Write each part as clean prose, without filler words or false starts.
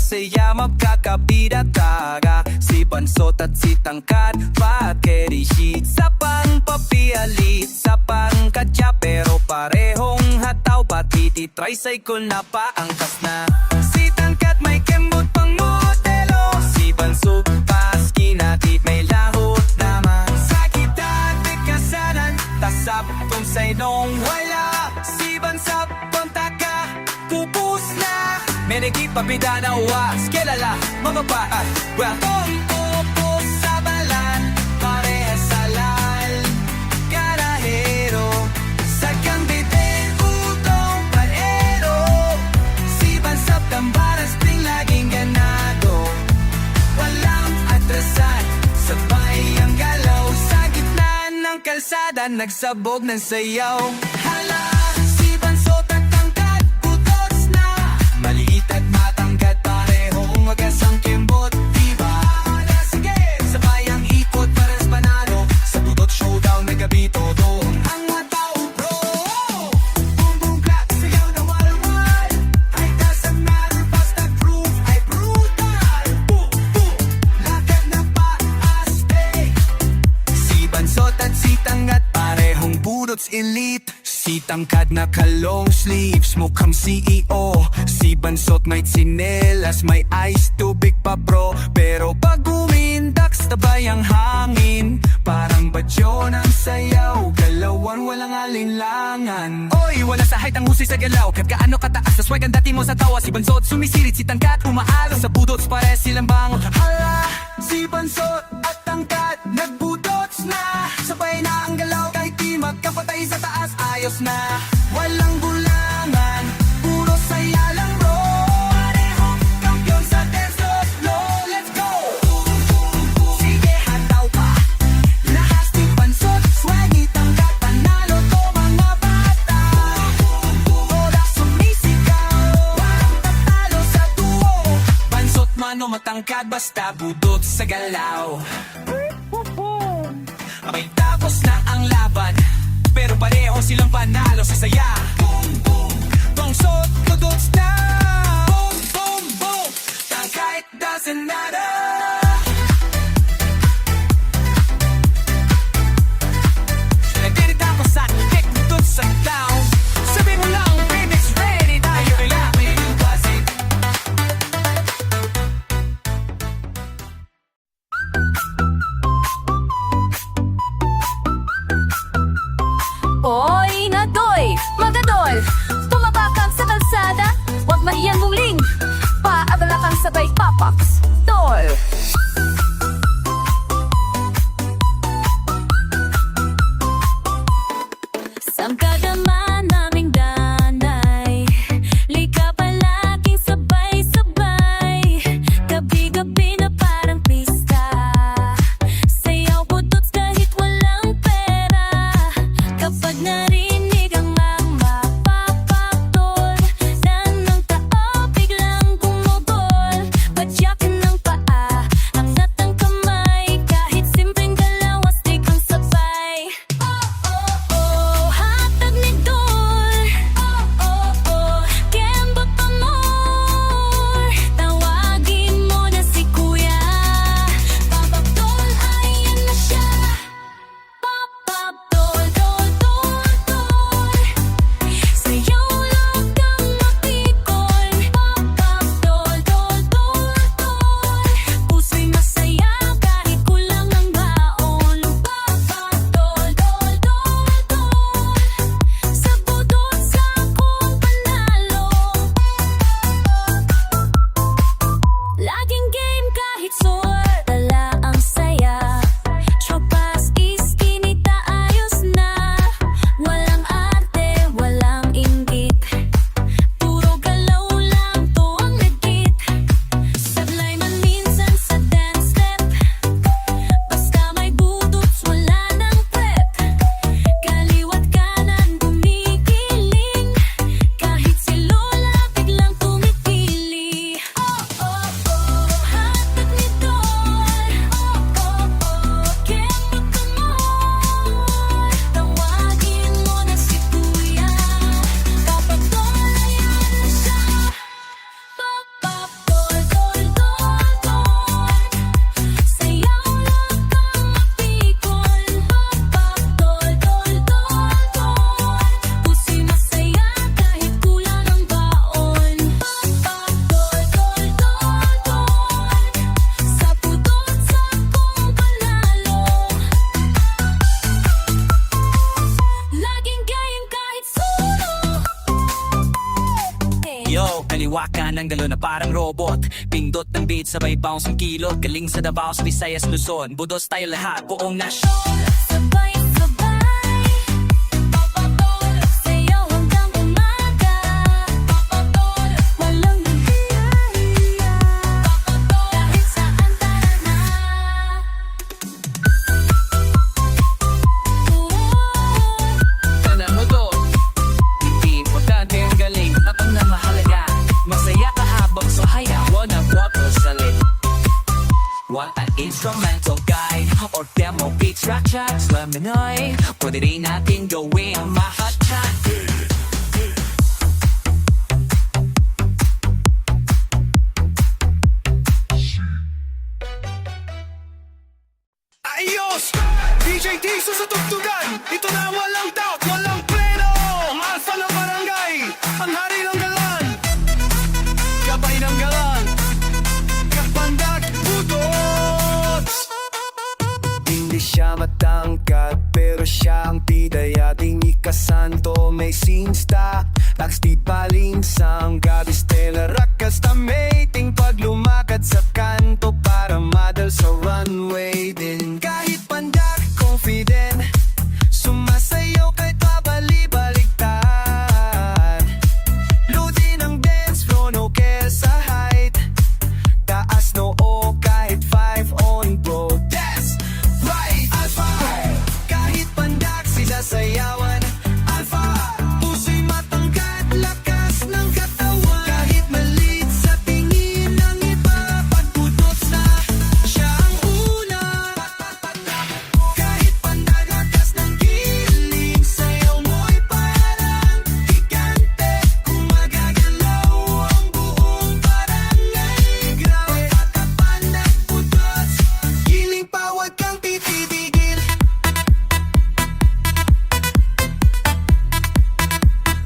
masaya magkakapida taga. Si Bansot at si Tangkad, pakerishi. Sa pangpapialit, sa pangkadya, pero parehong hataw. Patiti tricycle na paangkas na. Si Tangkad may kembot pang modelo. Si Bansot paski natit may lahot naman. Sakit dati kasanan, tasaptong sa'y nung wala. Si Bansot kontaka, kupus na. Menegi pabida na uwas, kilala, mababaat. Welcome po sa balan, parehas salal. Karahero, sa kambiten, utong panero. Si Bansot tambaras, ping laging ganado. Walang atrasan, sabay ang galaw. Sa gitna ng kalsada, nagsabog ng sayaw. Hala, si Bansot at Tangkad, budots na. Maliit at matangkad, parehong magasang kimbot. Diba? Hala, sige, sabay ang ikot, pares panalo. Sa budot showdown, may gabi todo. Ang mga tao, bro, boom boom clap, sigaw na walwal. Ay doesn't matter, basta groove ay brutal. Boom boom, lakad na paastig. Si Bansot at si Tangkad, parehong budots elite. Si Tangkad naka long sleeves, mukhang CEO. Si Bansot may tsinelas, may ice, tubig pa bro. Pero pag umindak, tabay ang hangin. Parang badyo ng sayaw, galawan walang alinlangan. Oy, wala sa height ang husay sa galaw. Kahit gaano kataas, swag ang dati mo sa tawa. Si Bansot sumisirit, si Tangkad umaalo. Sa budots pare silang bango. Hala, si Bansot at Tangkad nagbudots na. Sabay na ang galaw, kahit di magkapatay sa taas, ayos na. Walang bulangan, puro saya lang bro. Parehong kampiyon sa dance floor, let's go. Sige, hataw pa, lahas ni Bansot, swaggy Tangkad, panalo to mga bata. Toda sumisigaw, walang tatalo sa duo. Bansot man o matangkad, basta budot sa galaw. May tapos na ang laban, pero pareho silang panalo sa saya. Boom, boom, Bansot, budots na. Boom, boom, boom, Tangkad doesn't matter. Nagdirit ako sa kick, budots sa down. Sabi mo lang, remix ready tayo. Kaya may iwasin. Oy, nadoy, magadol. Tumabakang sa kalsada, huwag mahiyang muling. Paabala kang sabay papaks, tol. Samkadaman naming danay, lika palaging sabay-sabay. Gabi-gabi na parang pista, sayaw budots kahit walang pera. Kapag narinig ang mga papaktol, ng tao biglang gumugol. Padyakan ng paa, ang Baka ng galo na parang robot. Pindot ng beat, sabay bounce ng kilot. Galing sa Davao, sa Visayas, Luzon. Budots tayo lahat, buong nasyon. Sabay-sabay, papatol, sayaw hanggang umaga. Papatol, walang hiya-hiya. Papatol, kahit saan tara na. Tanda mo to, hindi importante ang galing. At ang mahalaga, masaya ka habang sahaya. Walang water salit. Want an instrumental guide or demo beat track tracks? Let me know. Pwede rin natin gawin ang mahatag. Ayos! DJ Tiso sa tugtugan. Ito na walang doubt, walang pleno. Ang alpha ng barangay, ang hari ng galan. Gabay ng galan, kapandag Budots. Hindi siya matangkad, pero siya ang pidayating ikasanto. May sinsta, backstage palinsang gabi stella rakas tamating pag lumakad sa kanto para madal sa runway din. Kahit pandak, confident, sumasayaw kahit pabali-baligtad. Lodi ng dance floor, no care sa height. Taas noo kahit 5 on road. That's right, Alpha. Kahit pandak sila sayawan, Alpha. Puso'y matangkad, lakas ng katawan. Kahit maliit sa tingin ng iba, pag Budots na siya ang una. Kahit pandak, lakas ng giling, sayaw mo'y parang gigante. Kung magagalaw ang buong barangay, grabe at kapandag Budots. Giling pa, wag kang titigil.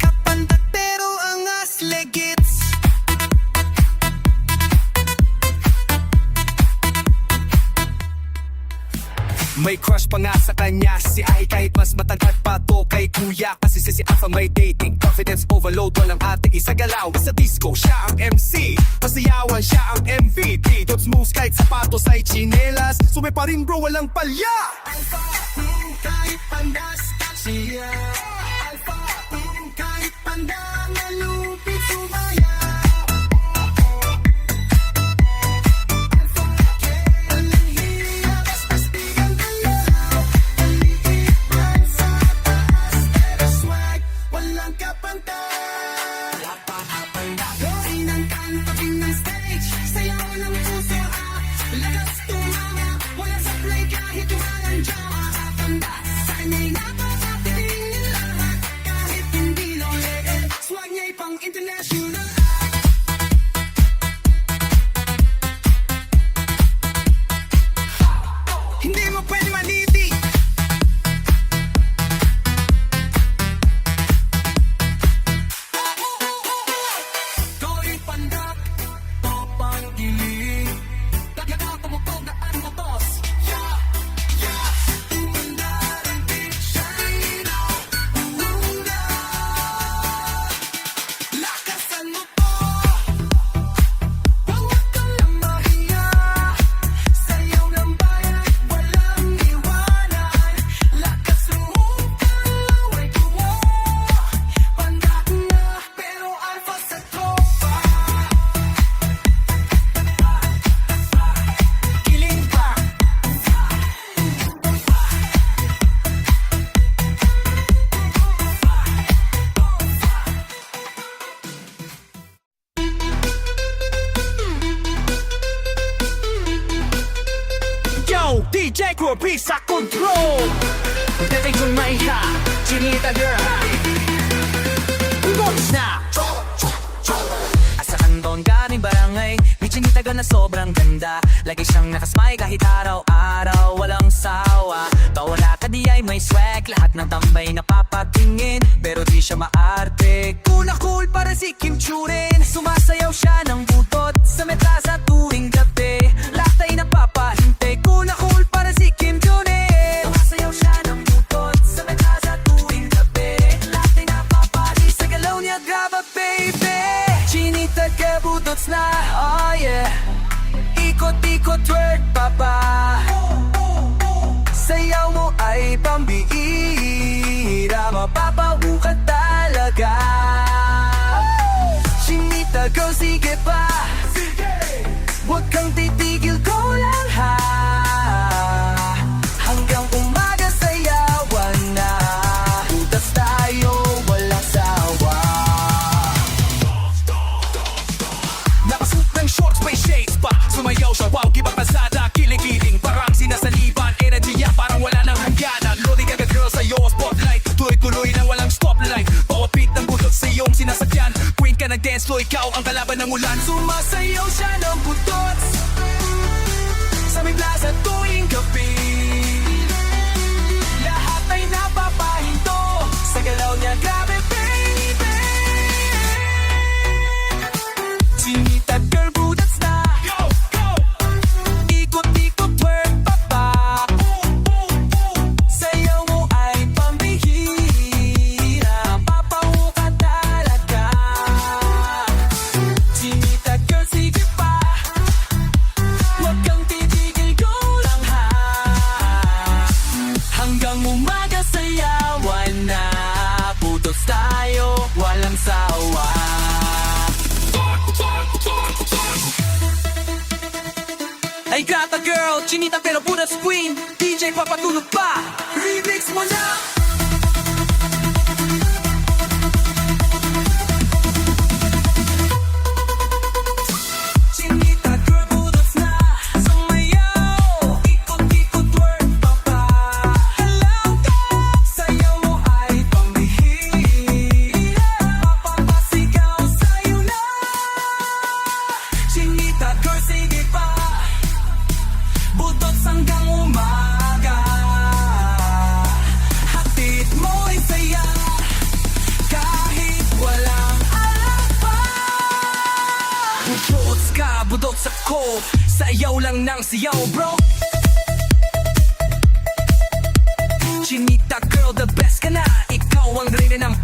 Kapandag pero angas legits. May crush pa nga sa kanya si Ai, kahit mas matangkad pa to kay kuya. Kasi si Alpha may dating confidence overload, walang ate isa galaw. Sa disco siya ang MC, pasayawan siya ang MVP. Dots moves kahit sapatos ay chinelas, sume pa rin bro, walang palya. Alpha, kahit pandas siya. Alpha, kahit panda malupit sumaya. International. Hindi mo pwede maniti. Ko'y pandak, topang giling. Tagyaga tumutog na ang motos. Yeah, yeah. Tumandar ang beat, shine out. Bumunga. Lakasan mo to. Huwag ka lang mahiya. Sayaw ng bayan, walang iwanan. Lakas loob ka, away tuwo. Pandak na, pero alpha sa tropa. Kiling pa. Yo, DJ Groupie sa control. Dating kong may ha, chinita girl. Budots na. Asahan doon galing barangay, may chinitagan na sobrang ganda. Lagi siyang nakasmile kahit araw-araw, walang sawa. Bawala ka di ay may swag, lahat ng tambay napapatingin. Pero di siya maarte, cool na cool para si Kim Churin. Sumasayaw siya ng butot sa meta sa tuwing gabi. Lahat ay napapahintay, cool na cool para si Kim Churin. Sumasayaw siya ng butot sa meta sa tuwing gabi. Lahat ay napapahintay sa galaw niya, graba baby. Chinita ka budots na, oh yeah. Ikot-ikot, twerk pa pa. Sayaw mo ay pambihira, mapapawu ka talaga. Chinita girl, sige pa. Huwag kang titigil, go lang ha. Hanggang umaga sayawan na. Butas tayo, walang sawa. Nakasuot ng shorts, may shades pa. Sumayaw siya, wow, gibang pasada. Kiling-kiling, parang sinasaliban. Energy niya, parang wala nang hangganan. Loading agad girl sa'yo, spotlight. Tuloy-tuloy na walang stoplight. Bawat beat ng budot sa iyong sinasakyan. Queen ka ng dance floor, ikaw ang kalaban ng ulan. Sumasayaw siya ng budots sa may plaza tuwing gabi. Lahat ay napapahinto sa galaw niya, grabe baby. Chinita girl, budots na. Go, go! Ikot-ikot, twerk pa pa. Sayaw mo ay pambihira, papawu ka talaga. Chinita girl, sige pa. Huwag kang titigil, go lang ha. Hanggang umaga sayawan na. Budots tayo, walang sawa. Ay gata girl, chinita pero budots queen. DJ papatulog pa, remix mo na. Chinita girl, budots na. Sumayaw, ikot-ikot, twerk pa pa. Alam ko, sayaw mo ay pambihira, mapapasigaw sa'yo na. Chinita girl, sige pa. Budots hanggang umaga. Hatid mo'y saya kahit walang alam pa. Budots ka, budots ako. Sayaw lang ng siyaw, bro. Chinita girl, the best ka na. Ikaw ang reyna ng